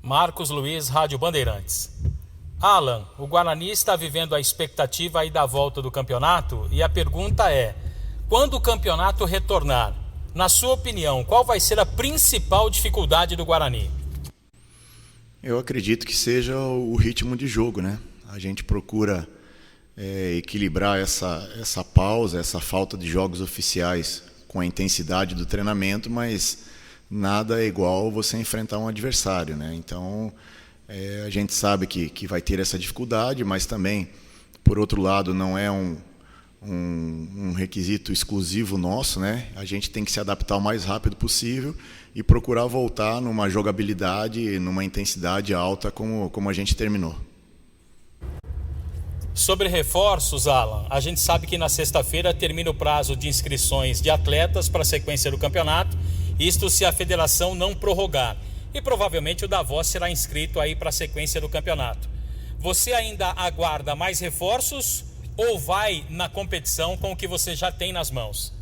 Marcos Luiz, Rádio Bandeirantes. Alan, o Guarani está vivendo a expectativa aí da volta do campeonato e a pergunta é: quando o campeonato retornar, na sua opinião, qual vai ser a principal dificuldade do Guarani? Eu acredito que seja o ritmo de jogo, né? A gente procura equilibrar essa pausa, essa falta de jogos oficiais com a intensidade do treinamento, mas nada é igual você enfrentar um adversário, né? Então, a gente sabe que vai ter essa dificuldade, mas também, por outro lado, não é um requisito exclusivo nosso, né? A gente tem que se adaptar o mais rápido possível e procurar voltar numa jogabilidade, numa intensidade alta como a gente terminou. Sobre reforços, Alan, a gente sabe que na sexta-feira termina o prazo de inscrições de atletas para a sequência do campeonato, isto se a federação não prorrogar. E provavelmente o Davos será inscrito aí para a sequência do campeonato. Você ainda aguarda mais reforços ou vai na competição com o que você já tem nas mãos?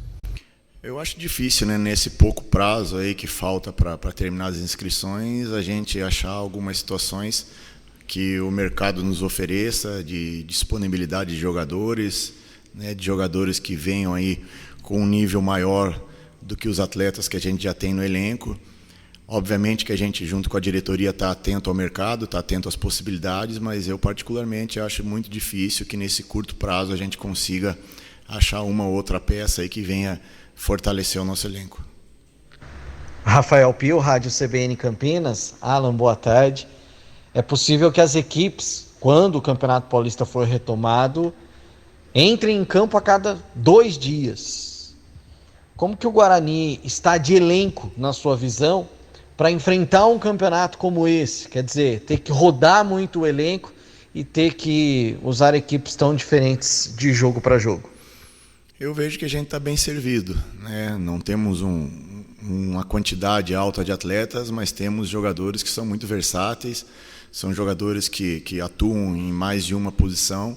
Eu acho difícil, né, nesse pouco prazo aí que falta para terminar as inscrições, a gente achar algumas situações que o mercado nos ofereça de disponibilidade de jogadores, né, de jogadores que venham aí com um nível maior do que os atletas que a gente já tem no elenco. Obviamente que a gente, junto com a diretoria, está atento ao mercado, está atento às possibilidades, mas eu particularmente acho muito difícil que nesse curto prazo a gente consiga achar uma ou outra peça aí que venha fortalecer o nosso elenco. Rafael Pio, Rádio CBN Campinas. Alan, boa tarde. É possível que as equipes, quando o Campeonato Paulista for retomado, entrem em campo a cada 2 dias. Como que o Guarani está de elenco, na sua visão, para enfrentar um campeonato como esse? Quer dizer, ter que rodar muito o elenco e ter que usar equipes tão diferentes de jogo para jogo. Eu vejo que a gente está bem servido, né? Não temos uma quantidade alta de atletas, mas temos jogadores que são muito versáteis, são jogadores que atuam em mais de uma posição,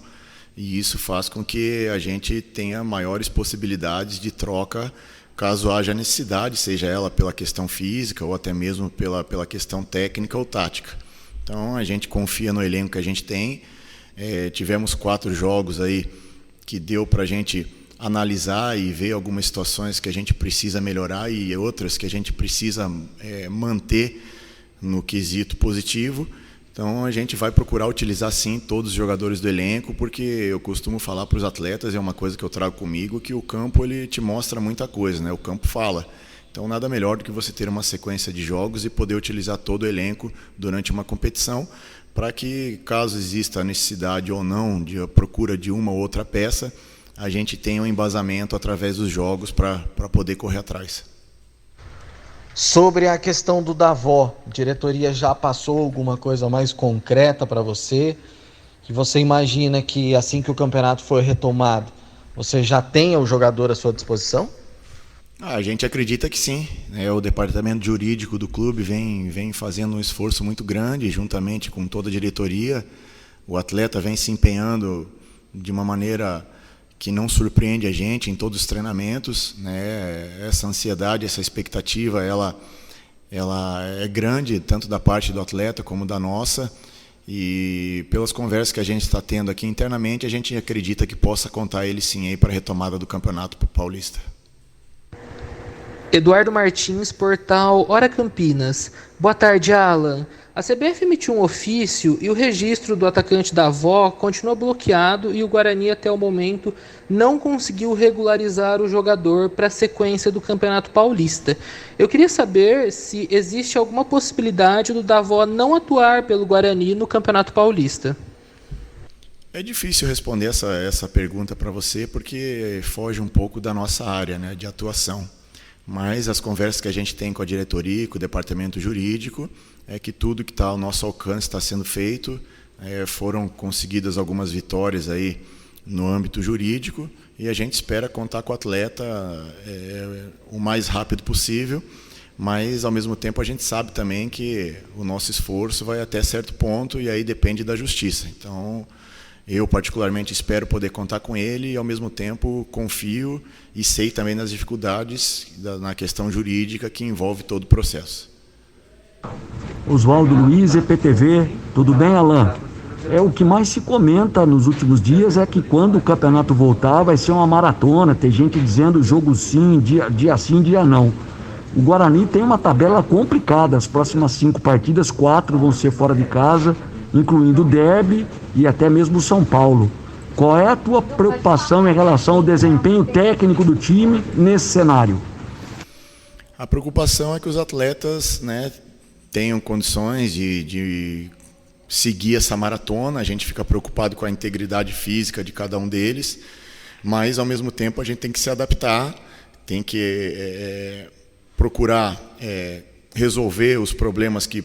e isso faz com que a gente tenha maiores possibilidades de troca caso haja necessidade, seja ela pela questão física ou até mesmo pela questão técnica ou tática. Então a gente confia no elenco que a gente tem. Tivemos 4 jogos aí que deu para a gente analisar e ver algumas situações que a gente precisa melhorar e outras que a gente precisa manter no quesito positivo. Então a gente vai procurar utilizar sim todos os jogadores do elenco, porque eu costumo falar para os atletas, é uma coisa que eu trago comigo, que o campo ele te mostra muita coisa, né? O campo fala. Então nada melhor do que você ter uma sequência de jogos e poder utilizar todo o elenco durante uma competição, para que caso exista a necessidade ou não de a procura de uma ou outra peça, a gente tenha um embasamento através dos jogos para poder correr atrás. Sobre a questão do Davó, a diretoria já passou alguma coisa mais concreta para você? Que você imagina que assim que o campeonato for retomado, você já tenha o jogador à sua disposição? A gente acredita que sim, né? O departamento jurídico do clube vem fazendo um esforço muito grande, juntamente com toda a diretoria. O atleta vem se empenhando de uma maneira que não surpreende a gente em todos os treinamentos, né? Essa ansiedade, essa expectativa, ela é grande, tanto da parte do atleta como da nossa, e pelas conversas que a gente está tendo aqui internamente, a gente acredita que possa contar ele sim aí para a retomada do Campeonato Paulista. Eduardo Martins, portal Hora Campinas. Boa tarde, Alan. A CBF emitiu um ofício e o registro do atacante Davó continua bloqueado e o Guarani até o momento não conseguiu regularizar o jogador para a sequência do Campeonato Paulista. Eu queria saber se existe alguma possibilidade do Davó não atuar pelo Guarani no Campeonato Paulista. É difícil responder essa pergunta para você porque foge um pouco da nossa área, né, de atuação. Mas as conversas que a gente tem com a diretoria e com o departamento jurídico é que tudo que está ao nosso alcance está sendo feito. Foram conseguidas algumas vitórias aí no âmbito jurídico e a gente espera contar com o atleta o mais rápido possível, mas ao mesmo tempo a gente sabe também que o nosso esforço vai até certo ponto e aí depende da justiça. Então eu particularmente espero poder contar com ele e ao mesmo tempo confio e sei também das dificuldades na questão jurídica que envolve todo o processo. Oswaldo Luiz, EPTV. Tudo bem, Alan? O que mais se comenta nos últimos dias é que quando o campeonato voltar vai ser uma maratona. Tem gente dizendo jogo sim, dia sim, dia não. O Guarani tem uma tabela complicada. As próximas 5 partidas, 4 vão ser fora de casa, incluindo o derby e até mesmo o São Paulo. Qual é a tua preocupação em relação ao desempenho técnico do time nesse cenário? A preocupação é que os atletas, né, tenham condições de seguir essa maratona. A gente fica preocupado com a integridade física de cada um deles, mas ao mesmo tempo a gente tem que se adaptar, tem que procurar resolver os problemas que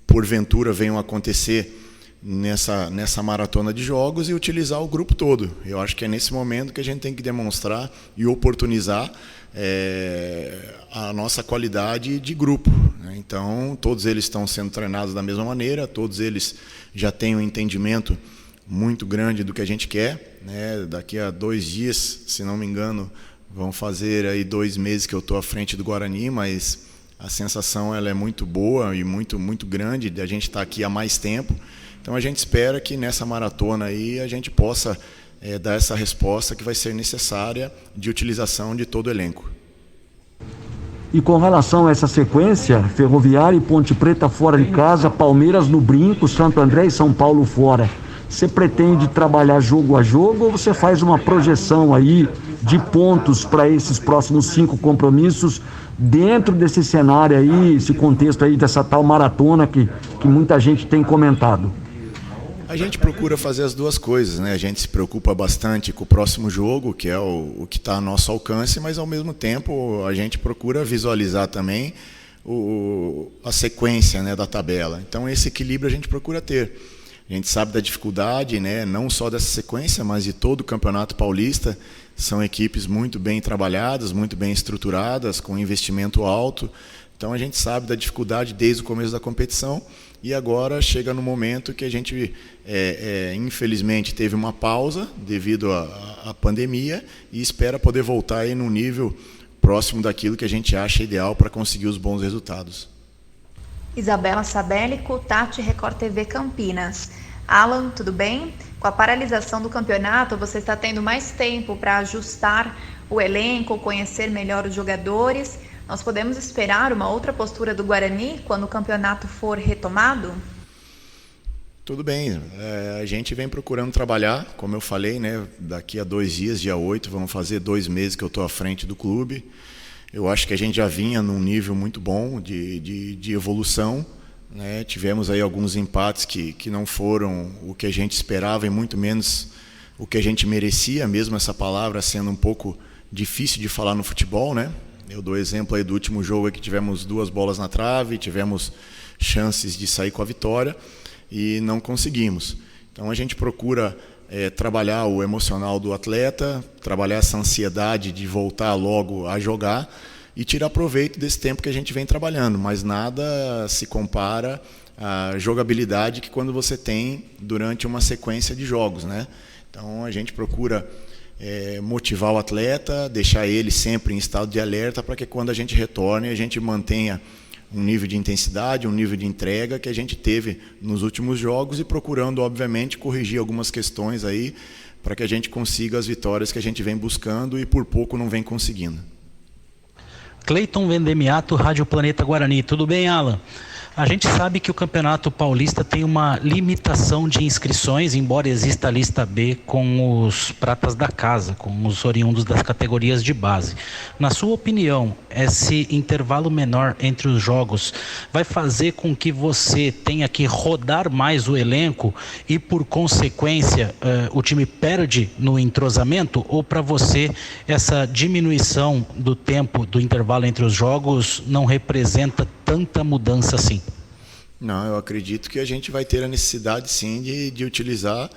porventura venham a acontecer nessa maratona de jogos e utilizar o grupo todo. Eu acho que é nesse momento que a gente tem que demonstrar e oportunizar a nossa qualidade de grupo, né? Então, todos eles estão sendo treinados da mesma maneira, todos eles já têm um entendimento muito grande do que a gente quer, né? Daqui a 2 dias, se não me engano, vão fazer aí 2 meses que eu estou à frente do Guarani, mas a sensação ela é muito boa e muito, muito grande de a gente estar aqui há mais tempo. Então a gente espera que nessa maratona aí a gente possa dar essa resposta que vai ser necessária de utilização de todo o elenco. E com relação a essa sequência, Ferroviária e Ponte Preta fora de casa, Palmeiras no Brinco, Santo André e São Paulo fora. Você pretende trabalhar jogo a jogo ou você faz uma projeção aí de pontos para esses próximos 5 compromissos dentro desse cenário aí, esse contexto aí dessa tal maratona que muita gente tem comentado? A gente procura fazer as duas coisas, né? A gente se preocupa bastante com o próximo jogo, que é o que está a nosso alcance, mas ao mesmo tempo a gente procura visualizar também a sequência, né, da tabela. Então esse equilíbrio a gente procura ter. A gente sabe da dificuldade, né, não só dessa sequência, mas de todo o Campeonato Paulista. São equipes muito bem trabalhadas, muito bem estruturadas, com investimento alto. Então a gente sabe da dificuldade desde o começo da competição. E agora chega no momento que a gente, infelizmente, teve uma pausa devido à pandemia e espera poder voltar aí num nível próximo daquilo que a gente acha ideal para conseguir os bons resultados. Isabela Sabélico, Tati, Record TV Campinas. Alan, tudo bem? Com a paralisação do campeonato, você está tendo mais tempo para ajustar o elenco, conhecer melhor os jogadores. Nós podemos esperar uma outra postura do Guarani quando o campeonato for retomado? Tudo bem. A gente vem procurando trabalhar, como eu falei, né? Daqui a 2 dias, dia 8, vamos fazer 2 meses que eu estou à frente do clube. Eu acho que a gente já vinha num nível muito bom de evolução, né? Tivemos aí alguns empates que não foram o que a gente esperava e muito menos o que a gente merecia, mesmo essa palavra sendo um pouco difícil de falar no futebol, né? Eu dou exemplo aí do último jogo que tivemos 2 bolas na trave, tivemos chances de sair com a vitória e não conseguimos. Então a gente procura trabalhar o emocional do atleta, trabalhar essa ansiedade de voltar logo a jogar e tirar proveito desse tempo que a gente vem trabalhando, mas nada se compara à jogabilidade que quando você tem durante uma sequência de jogos, né? Então a gente procura motivar o atleta, deixar ele sempre em estado de alerta para que quando a gente retorne a gente mantenha um nível de intensidade, um nível de entrega que a gente teve nos últimos jogos e procurando, obviamente, corrigir algumas questões aí para que a gente consiga as vitórias que a gente vem buscando e por pouco não vem conseguindo. Cleiton Vendemiato, Rádio Planeta Guarani. Tudo bem, Alan? A gente sabe que o Campeonato Paulista tem uma limitação de inscrições, embora exista a lista B com os pratas da casa, com os oriundos das categorias de base. Na sua opinião, esse intervalo menor entre os jogos vai fazer com que você tenha que rodar mais o elenco e, por consequência, o time perde no entrosamento? Ou para você essa diminuição do tempo do intervalo entre os jogos não representa tanta mudança assim? Não, eu acredito que a gente vai ter a necessidade sim de utilizar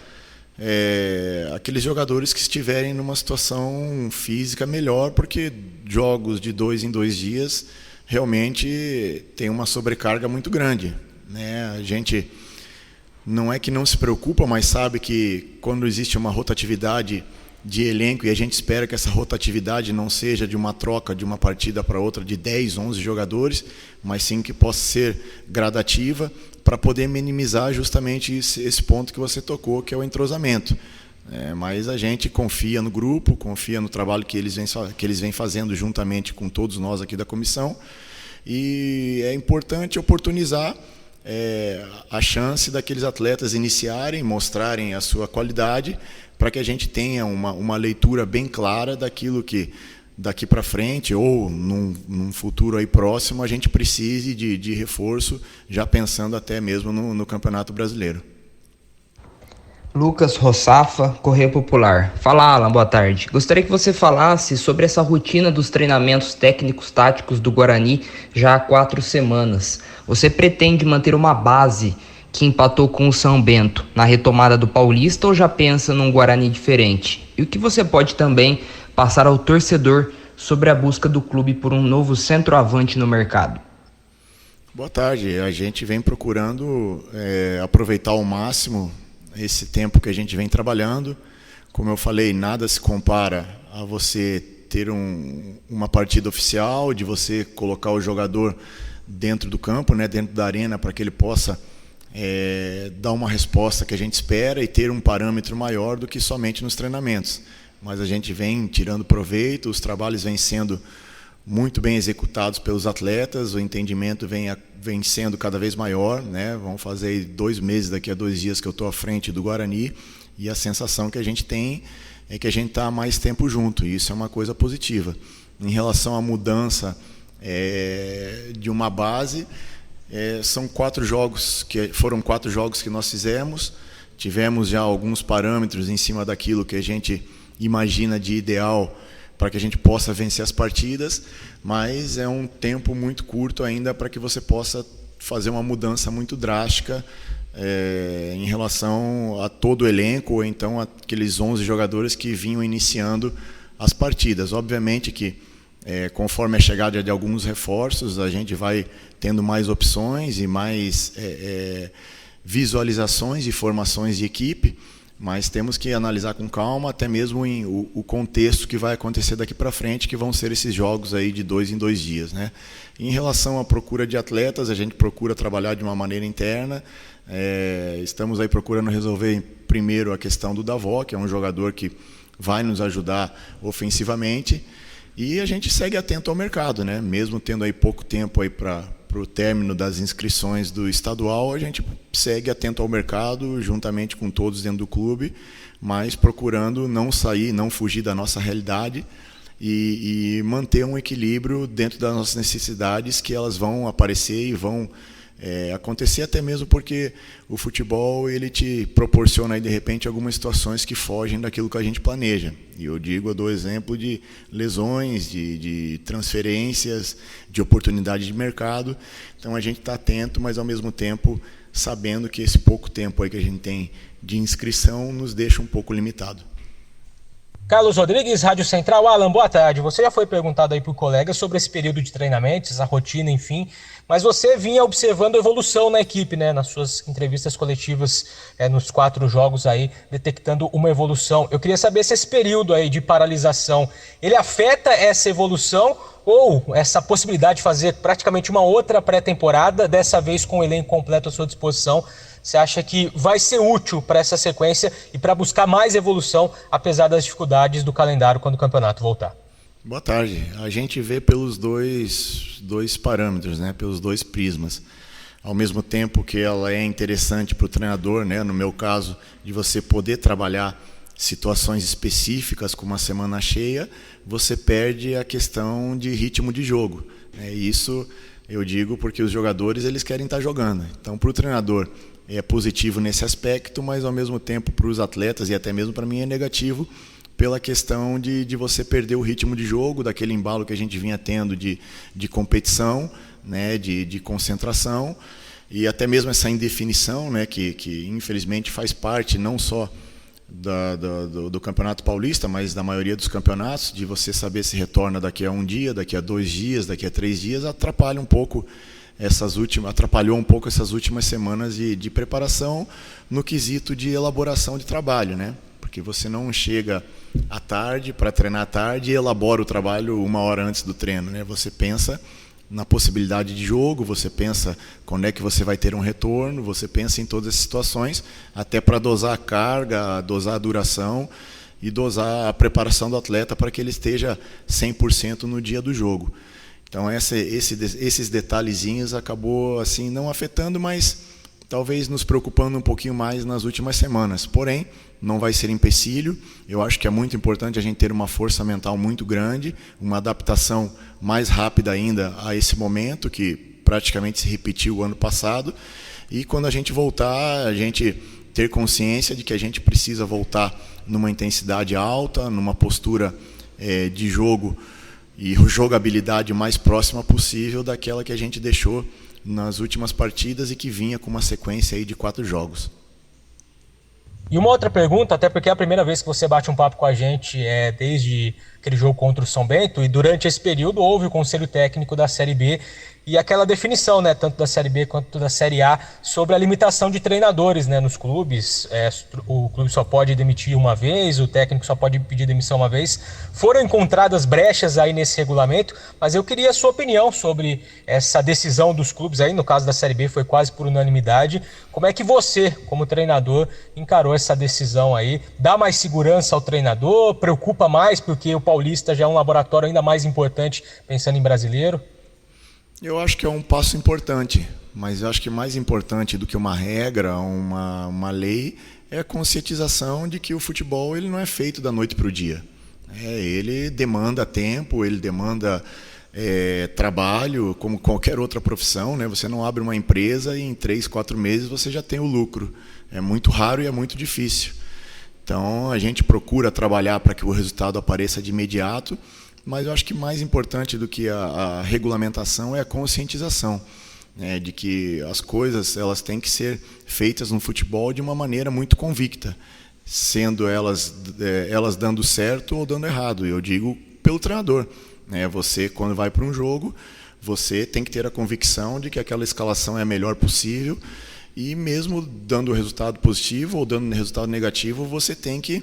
aqueles jogadores que estiverem numa situação física melhor, porque jogos de 2 em 2 dias realmente tem uma sobrecarga muito grande, né? A gente não é que não se preocupa, mas sabe que quando existe uma rotatividade de elenco, e a gente espera que essa rotatividade não seja de uma troca de uma partida para outra de 10, 11 jogadores, mas sim que possa ser gradativa, para poder minimizar justamente esse ponto que você tocou, que é o entrosamento. Mas a gente confia no grupo, confia no trabalho que eles vêm fazendo juntamente com todos nós aqui da comissão, e é importante oportunizar a chance daqueles atletas iniciarem, mostrarem a sua qualidade, para que a gente tenha uma leitura bem clara daquilo que daqui para frente ou num futuro aí próximo a gente precise de reforço, já pensando até mesmo no Campeonato Brasileiro. Lucas Rossafa, Correio Popular. Fala, Alan, boa tarde. Gostaria que você falasse sobre essa rotina dos treinamentos técnicos táticos do Guarani já há 4 semanas. Você pretende manter uma base que empatou com o São Bento na retomada do Paulista ou já pensa num Guarani diferente? E o que você pode também passar ao torcedor sobre a busca do clube por um novo centroavante no mercado? Boa tarde. A gente vem procurando aproveitar ao máximo esse tempo que a gente vem trabalhando. Como eu falei, nada se compara a você ter uma partida oficial, de você colocar o jogador dentro do campo, né, dentro da arena, para que ele possa dar uma resposta que a gente espera e ter um parâmetro maior do que somente nos treinamentos. Mas a gente vem tirando proveito, os trabalhos vêm sendo muito bem executados pelos atletas, o entendimento vem sendo cada vez maior, né? Vamos fazer 2 meses, daqui a 2 dias que eu estou à frente do Guarani, e a sensação que a gente tem é que a gente está há mais tempo junto, e isso é uma coisa positiva. Em relação à mudança de uma base, foram 4 jogos que nós fizemos, tivemos já alguns parâmetros em cima daquilo que a gente imagina de ideal para que a gente possa vencer as partidas, mas é um tempo muito curto ainda para que você possa fazer uma mudança muito drástica em relação a todo o elenco, ou então aqueles 11 jogadores que vinham iniciando as partidas. Obviamente que, conforme a chegada de alguns reforços, a gente vai tendo mais opções e mais visualizações e formações de equipe, mas temos que analisar com calma, até mesmo o contexto que vai acontecer daqui para frente, que vão ser esses jogos aí de 2 em 2 dias, né? Em relação à procura de atletas, a gente procura trabalhar de uma maneira interna. Estamos aí procurando resolver primeiro a questão do Davó, que é um jogador que vai nos ajudar ofensivamente, e a gente segue atento ao mercado, né? Mesmo tendo aí pouco tempo aí para o término das inscrições do estadual, a gente segue atento ao mercado, juntamente com todos dentro do clube, mas procurando não sair, não fugir da nossa realidade e manter um equilíbrio dentro das nossas necessidades, que elas vão aparecer e vão acontecer, até mesmo porque o futebol ele te proporciona aí, de repente, algumas situações que fogem daquilo que a gente planeja. E eu dou exemplo de lesões, de transferências, de oportunidade de mercado. Então a gente está atento, mas ao mesmo tempo sabendo que esse pouco tempo aí que a gente tem de inscrição nos deixa um pouco limitado. Carlos Rodrigues, Rádio Central. Alan, boa tarde. Você já foi perguntado aí por colegas sobre esse período de treinamentos, a rotina, enfim, mas você vinha observando a evolução na equipe, né, nas suas entrevistas coletivas, nos 4 jogos aí, detectando uma evolução. Eu queria saber se esse período aí de paralisação, ele afeta essa evolução ou essa possibilidade de fazer praticamente uma outra pré-temporada, dessa vez com o elenco completo à sua disposição. Você acha que vai ser útil para essa sequência e para buscar mais evolução, apesar das dificuldades do calendário quando o campeonato voltar? Boa tarde. A gente vê pelos dois parâmetros, né? Pelos 2 prismas. Ao mesmo tempo que ela é interessante para o treinador, né? No meu caso, de você poder trabalhar situações específicas com uma semana cheia, você perde a questão de ritmo de jogo, né? Isso eu digo porque os jogadores eles querem estar jogando. Então, para o treinador é positivo nesse aspecto, mas ao mesmo tempo para os atletas e até mesmo para mim é negativo pela questão de você perder o ritmo de jogo, daquele embalo que a gente vinha tendo de competição, né, de concentração, e até mesmo essa indefinição, né, que infelizmente faz parte não só do Campeonato Paulista, mas da maioria dos campeonatos, de você saber se retorna daqui a 1 dia, daqui a 2 dias, daqui a 3 dias, atrapalhou um pouco essas últimas semanas de preparação no quesito de elaboração de trabalho, né? Porque você não chega à tarde para treinar à tarde e elabora o trabalho 1 hora antes do treino, né? Você pensa na possibilidade de jogo, você pensa quando é que você vai ter um retorno, você pensa em todas as situações, até para dosar a carga, dosar a duração e dosar a preparação do atleta para que ele esteja 100% no dia do jogo. Então esses detalhezinhos acabou assim não afetando, mas talvez nos preocupando um pouquinho mais nas últimas semanas. Porém, não vai ser empecilho. Eu acho que é muito importante a gente ter uma força mental muito grande, uma adaptação mais rápida ainda a esse momento, que praticamente se repetiu o ano passado. E quando a gente voltar, a gente ter consciência de que a gente precisa voltar numa intensidade alta, numa postura de jogo e jogabilidade mais próxima possível daquela que a gente deixou nas últimas partidas e que vinha com uma sequência aí de 4 jogos. E uma outra pergunta, até porque é a primeira vez que você bate um papo com a gente desde aquele jogo contra o São Bento, e durante esse período houve o Conselho Técnico da Série B e aquela definição, né, tanto da Série B quanto da Série A, sobre a limitação de treinadores, né, nos clubes. O clube só pode demitir uma vez, o técnico só pode pedir demissão uma vez. Foram encontradas brechas aí nesse regulamento, mas eu queria a sua opinião sobre essa decisão dos clubes aí, no caso da Série B foi quase por unanimidade. Como é que você, como treinador, encarou essa decisão aí? Dá mais segurança ao treinador? Preocupa mais porque o Paulista já é um laboratório ainda mais importante pensando em brasileiro? Eu acho que é um passo importante, mas eu acho que mais importante do que uma regra, uma lei, é a conscientização de que o futebol ele não é feito da noite para o dia. Ele demanda tempo, ele demanda trabalho, como qualquer outra profissão, né? Você não abre uma empresa e em 3, 4 meses você já tem o lucro. É muito raro e é muito difícil. Então a gente procura trabalhar para que o resultado apareça de imediato, mas eu acho que mais importante do que a regulamentação é a conscientização, né, de que as coisas elas têm que ser feitas no futebol de uma maneira muito convicta, sendo elas dando certo ou dando errado. Eu digo pelo treinador, né? Você, quando vai para um jogo, você tem que ter a convicção de que aquela escalação é a melhor possível e mesmo dando resultado positivo ou dando resultado negativo, você tem que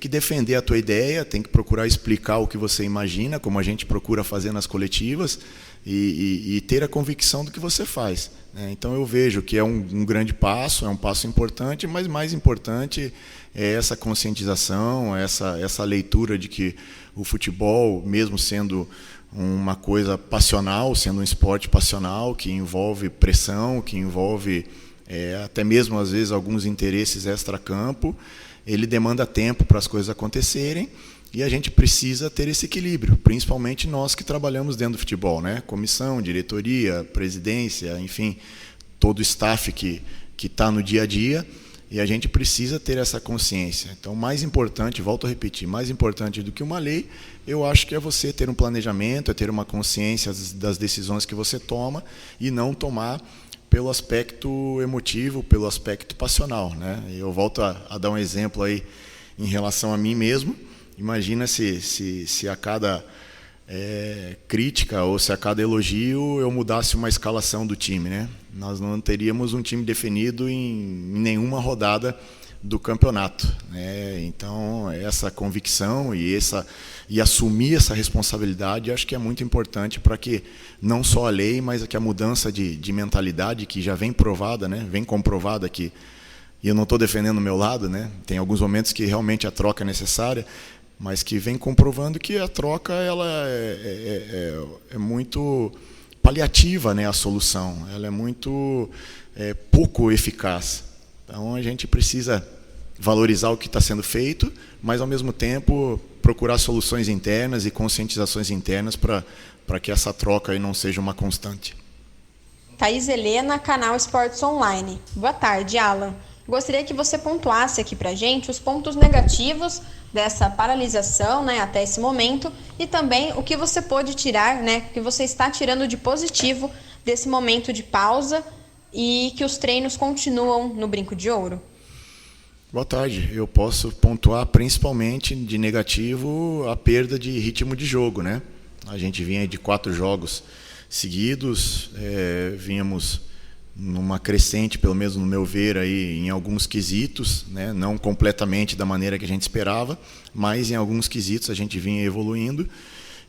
defender a tua ideia, tem que procurar explicar o que você imagina, como a gente procura fazer nas coletivas, e ter a convicção do que você faz, né? Então eu vejo que é um grande passo, é um passo importante, mas mais importante é essa conscientização, essa leitura de que o futebol, mesmo sendo uma coisa passional, sendo um esporte passional, que envolve pressão, que envolve até mesmo às vezes alguns interesses extracampo, ele demanda tempo para as coisas acontecerem e a gente precisa ter esse equilíbrio, principalmente nós que trabalhamos dentro do futebol, né? Comissão, diretoria, presidência, enfim, todo o staff que está no dia a dia, e a gente precisa ter essa consciência. Então, mais importante, volto a repetir, mais importante do que uma lei, eu acho que é você ter um planejamento, é ter uma consciência das decisões que você toma e não tomar pelo aspecto emotivo, pelo aspecto passional, né? Eu volto a dar um exemplo aí em relação a mim mesmo. Imagina se a cada crítica ou se a cada elogio eu mudasse uma escalação do time, né? Nós não teríamos um time definido em nenhuma rodada do campeonato, né? Então essa convicção e assumir essa responsabilidade acho que é muito importante para que não só a lei, mas que a mudança de mentalidade que já vem provada, né? Vem comprovada que, e eu não estou defendendo o meu lado, né? Tem alguns momentos que realmente a troca é necessária, mas que vem comprovando que a troca ela é muito paliativa, né? A solução ela é muito pouco eficaz. Então a gente precisa valorizar o que está sendo feito, mas ao mesmo tempo procurar soluções internas e conscientizações internas para que essa troca aí não seja uma constante. Thaís Helena, canal Esportes Online. Boa tarde, Alan. Gostaria que você pontuasse aqui para a gente os pontos negativos dessa paralisação, né, até esse momento, e também o que você pôde tirar, né, que você está tirando de positivo desse momento de pausa e que os treinos continuam no Brinco de Ouro. Boa tarde. Eu posso pontuar principalmente de negativo a perda de ritmo de jogo, né? A gente vinha de 4 jogos seguidos, vínhamos numa crescente, pelo menos no meu ver, aí, em alguns quesitos, né? Não completamente da maneira que a gente esperava, mas em alguns quesitos a gente vinha evoluindo,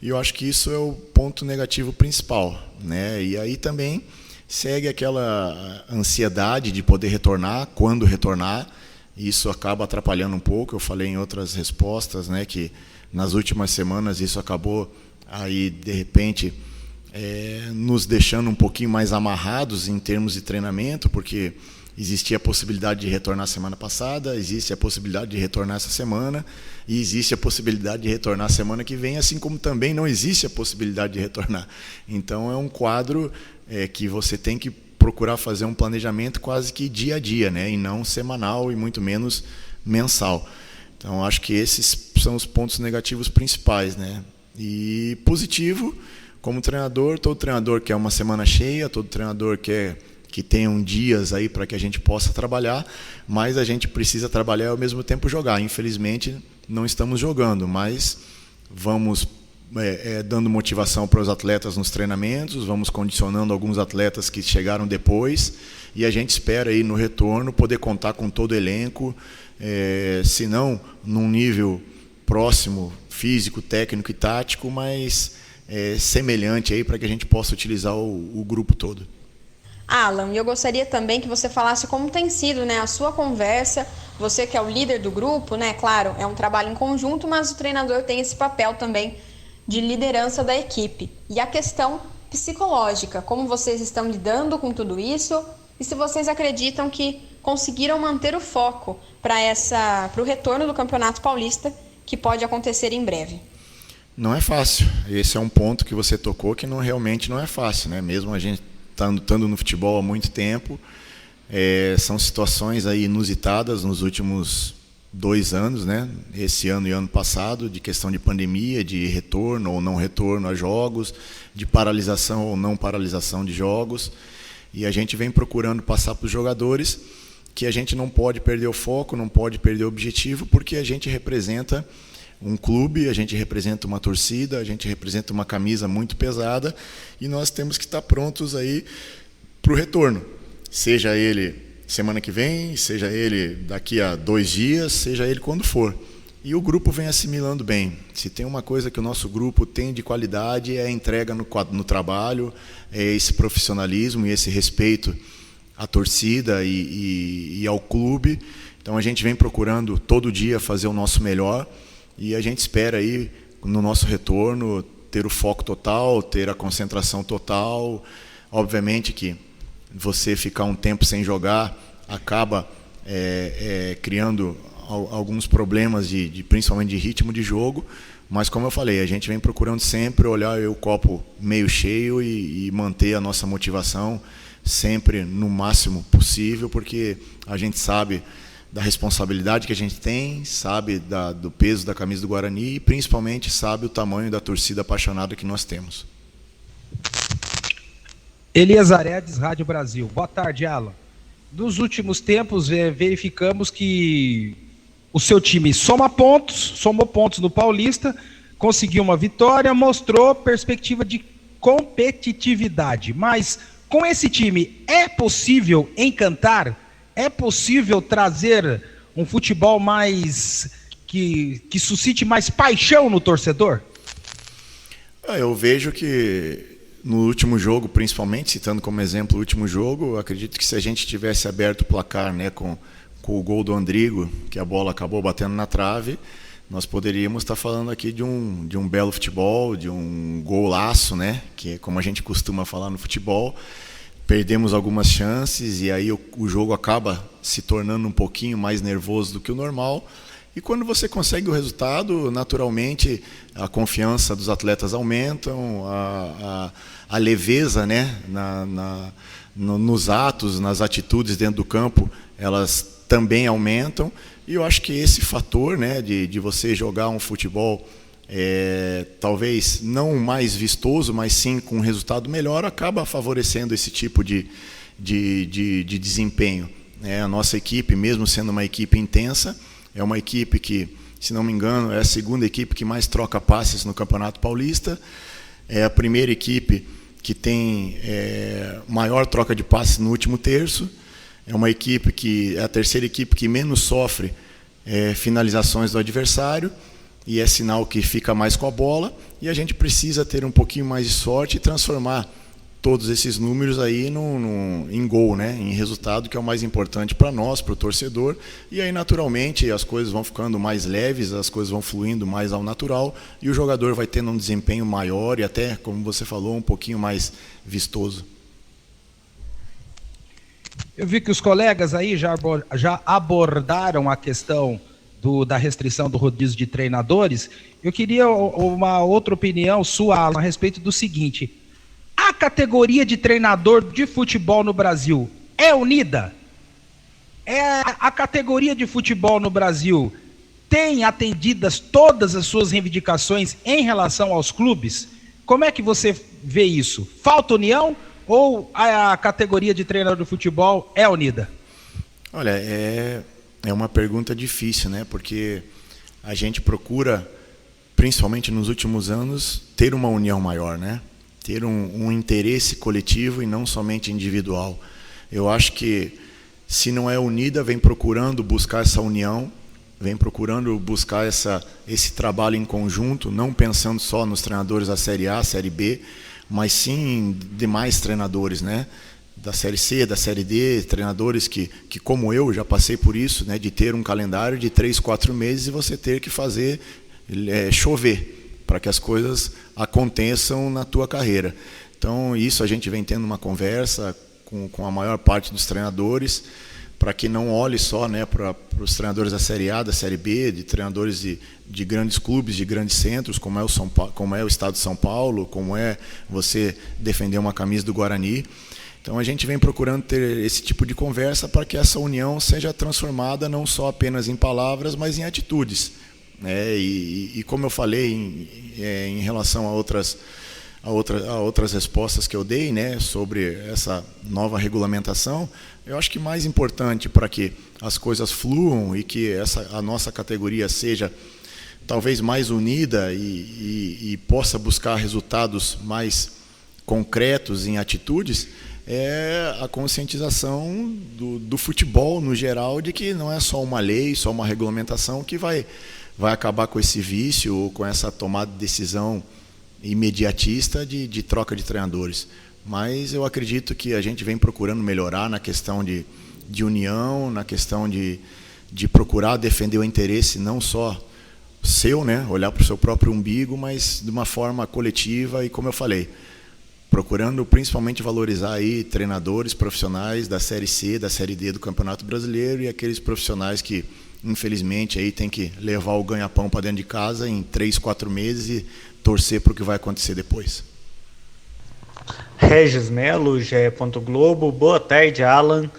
e eu acho que isso é o ponto negativo principal, né? E aí também segue aquela ansiedade de poder retornar, quando retornar. Isso acaba atrapalhando um pouco. Eu falei em outras respostas, né, que nas últimas semanas isso acabou aí, de repente, nos deixando um pouquinho mais amarrados em termos de treinamento, porque existia a possibilidade de retornar semana passada, existe a possibilidade de retornar essa semana, e existe a possibilidade de retornar semana que vem, assim como também não existe a possibilidade de retornar. Então é um quadro que você tem que procurar fazer um planejamento quase que dia a dia, né, e não semanal e muito menos mensal. Então acho que esses são os pontos negativos principais, né? E positivo, como treinador, todo treinador quer uma semana cheia, todo treinador quer que tenham dias aí para que a gente possa trabalhar, mas a gente precisa trabalhar e ao mesmo tempo jogar. Infelizmente não estamos jogando, mas vamos dando motivação para os atletas nos treinamentos, vamos condicionando alguns atletas que chegaram depois, e a gente espera aí no retorno poder contar com todo o elenco, se não num nível próximo, físico, técnico e tático, mas semelhante aí para que a gente possa utilizar o grupo todo. Alan, eu gostaria também que você falasse como tem sido, né, a sua conversa, você que é o líder do grupo, né, claro, é um trabalho em conjunto, mas o treinador tem esse papel também de liderança da equipe. E a questão psicológica, como vocês estão lidando com tudo isso e se vocês acreditam que conseguiram manter o foco para o retorno do Campeonato Paulista, que pode acontecer em breve. Não é fácil. Esse é um ponto que você tocou que realmente não é fácil, né? Mesmo a gente estando no futebol há muito tempo, são situações aí inusitadas nos últimos 2 anos, né? Esse ano e ano passado, de questão de pandemia, de retorno ou não retorno a jogos, de paralisação ou não paralisação de jogos, e a gente vem procurando passar para os jogadores que a gente não pode perder o foco, não pode perder o objetivo, porque a gente representa um clube, a gente representa uma torcida, a gente representa uma camisa muito pesada, e nós temos que estar prontos aí para o retorno, seja ele semana que vem, seja ele daqui a 2 dias, seja ele quando for. E o grupo vem assimilando bem. Se tem uma coisa que o nosso grupo tem de qualidade, é a entrega no trabalho, é esse profissionalismo e esse respeito à torcida e ao clube. Então a gente vem procurando todo dia fazer o nosso melhor, e a gente espera aí, no nosso retorno, ter o foco total, ter a concentração total. Obviamente que você ficar um tempo sem jogar acaba criando alguns problemas principalmente de ritmo de jogo, mas como eu falei, a gente vem procurando sempre olhar o copo meio cheio e manter a nossa motivação sempre no máximo possível, porque a gente sabe da responsabilidade que a gente tem, sabe do peso da camisa do Guarani e principalmente sabe o tamanho da torcida apaixonada que nós temos. Elias Aredes, Rádio Brasil. Boa tarde, Alan. Nos últimos tempos, verificamos que o seu time somou pontos no Paulista, conseguiu uma vitória, mostrou perspectiva de competitividade. Mas com esse time, é possível encantar? É possível trazer um futebol mais que suscite mais paixão no torcedor? Eu vejo que no último jogo, principalmente, citando como exemplo o último jogo, eu acredito que se a gente tivesse aberto o placar, né, com o gol do Andrigo, que a bola acabou batendo na trave, nós poderíamos estar falando aqui de um belo futebol, de um golaço, né, que é como a gente costuma falar no futebol. Perdemos algumas chances e aí o jogo acaba se tornando um pouquinho mais nervoso do que o normal. E quando você consegue o resultado, naturalmente a confiança dos atletas aumenta, a leveza, né, nos atos, nas atitudes dentro do campo, elas também aumentam. E eu acho que esse fator, né, de você jogar um futebol talvez não mais vistoso, mas sim com um resultado melhor, acaba favorecendo esse tipo de desempenho. A nossa equipe, mesmo sendo uma equipe intensa, é uma equipe que, se não me engano, é a segunda equipe que mais troca passes no Campeonato Paulista. É a primeira equipe que tem maior troca de passes no último terço, é uma equipe que é a terceira equipe que menos sofre finalizações do adversário, e é sinal que fica mais com a bola, e a gente precisa ter um pouquinho mais de sorte e transformar todos esses números aí em gol, né? Em resultado, que é o mais importante para nós, para o torcedor. E aí, naturalmente, as coisas vão ficando mais leves, as coisas vão fluindo mais ao natural, e o jogador vai tendo um desempenho maior e até, como você falou, um pouquinho mais vistoso. Eu vi que os colegas aí já abordaram a questão da restrição do rodízio de treinadores. Eu queria uma outra opinião sua, Alan, a respeito do seguinte: a categoria de treinador de futebol no Brasil é unida? A categoria de futebol no Brasil tem atendidas todas as suas reivindicações em relação aos clubes? Como é que você vê isso? Falta união ou a categoria de treinador de futebol é unida? Olha, é uma pergunta difícil, né? Porque a gente procura, principalmente nos últimos anos, ter uma união maior, né? Ter um interesse coletivo e não somente individual. Eu acho que, se não é unida, vem procurando buscar essa união, vem procurando buscar esse trabalho em conjunto, não pensando só nos treinadores da Série A, Série B, mas sim em demais treinadores, né? Da Série C, da Série D, treinadores que como eu, já passei por isso, né? De ter um calendário de 3, 4 meses e você ter que fazer chover, para que as coisas aconteçam na tua carreira. Então, isso a gente vem tendo uma conversa com a maior parte dos treinadores, para que não olhe só, né, para os treinadores da Série A, da Série B, de treinadores de grandes clubes, de grandes centros, como é o Estado de São Paulo, como é você defender uma camisa do Guarani. Então, a gente vem procurando ter esse tipo de conversa para que essa união seja transformada não só apenas em palavras, mas em atitudes. E como eu falei em relação a outras respostas que eu dei, né, sobre essa nova regulamentação, eu acho que mais importante para que as coisas fluam e que a nossa categoria seja talvez mais unida e possa buscar resultados mais concretos em atitudes, é a conscientização do futebol no geral, de que não é só uma lei, só uma regulamentação que vai acabar com esse vício ou com essa tomada de decisão imediatista de troca de treinadores. Mas eu acredito que a gente vem procurando melhorar na questão de união, na questão de procurar defender o interesse não só seu, né, olhar para o seu próprio umbigo, mas de uma forma coletiva e, como eu falei, procurando principalmente valorizar aí treinadores profissionais da Série C, da Série D do Campeonato Brasileiro, e aqueles profissionais que, infelizmente, aí tem que levar o ganha-pão para dentro de casa em 3, 4 meses e torcer para o que vai acontecer depois. Regis Melo, GE. Globo. Boa tarde, Alan.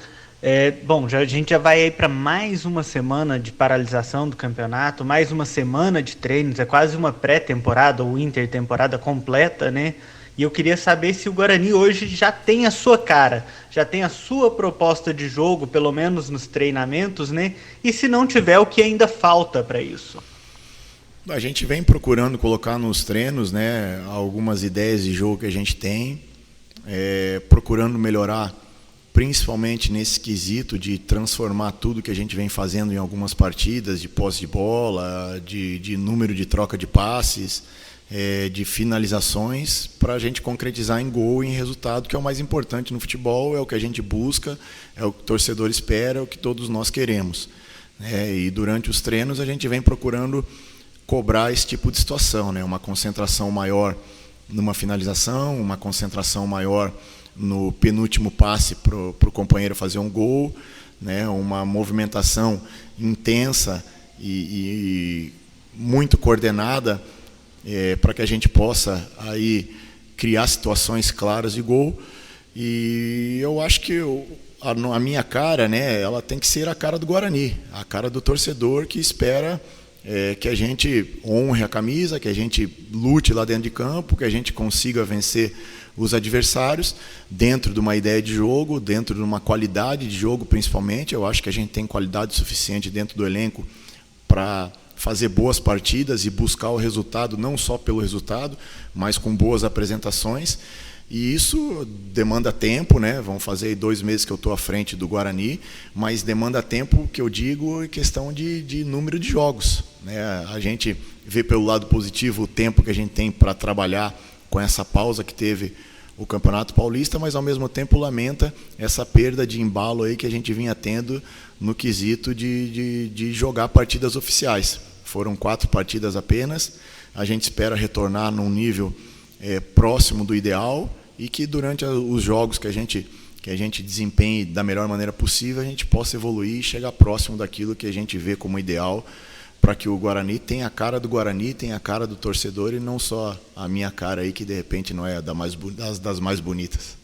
A gente já vai aí para mais uma semana de paralisação do campeonato, mais uma semana de treinos, é quase uma pré-temporada ou intertemporada completa, né? E eu queria saber se o Guarani hoje já tem a sua cara, já tem a sua proposta de jogo, pelo menos nos treinamentos, né? E se não tiver, o que ainda falta para isso? A gente vem procurando colocar nos treinos, né, algumas ideias de jogo que a gente tem, procurando melhorar, principalmente nesse quesito de transformar tudo que a gente vem fazendo em algumas partidas, de posse de bola, de número de troca de passes, de finalizações, para a gente concretizar em gol e em resultado, que é o mais importante no futebol, é o que a gente busca, é o que o torcedor espera, é o que todos nós queremos. E durante os treinos a gente vem procurando cobrar esse tipo de situação, né? Uma concentração maior numa finalização, uma concentração maior no penúltimo passe para o companheiro fazer um gol, né? Uma movimentação intensa e muito coordenada, para que a gente possa aí criar situações claras de gol. E eu acho que a minha cara, né, ela tem que ser a cara do Guarani, a cara do torcedor que espera que a gente honre a camisa, que a gente lute lá dentro de campo, que a gente consiga vencer os adversários dentro de uma ideia de jogo, dentro de uma qualidade de jogo principalmente. Eu acho que a gente tem qualidade suficiente dentro do elenco para fazer boas partidas e buscar o resultado, não só pelo resultado, mas com boas apresentações. E isso demanda tempo, né? Vão fazer 2 meses que eu estou à frente do Guarani, mas demanda tempo, que eu digo, em questão de número de jogos, né? A gente vê pelo lado positivo o tempo que a gente tem para trabalhar com essa pausa que teve o Campeonato Paulista, mas ao mesmo tempo lamenta essa perda de embalo aí que a gente vinha tendo no quesito de jogar partidas oficiais. Foram 4 partidas apenas, a gente espera retornar num nível próximo do ideal, e que durante os jogos que a gente desempenhe da melhor maneira possível, a gente possa evoluir e chegar próximo daquilo que a gente vê como ideal, para que o Guarani tenha a cara do Guarani, tenha a cara do torcedor, e não só a minha cara aí, que de repente não é das mais bonitas.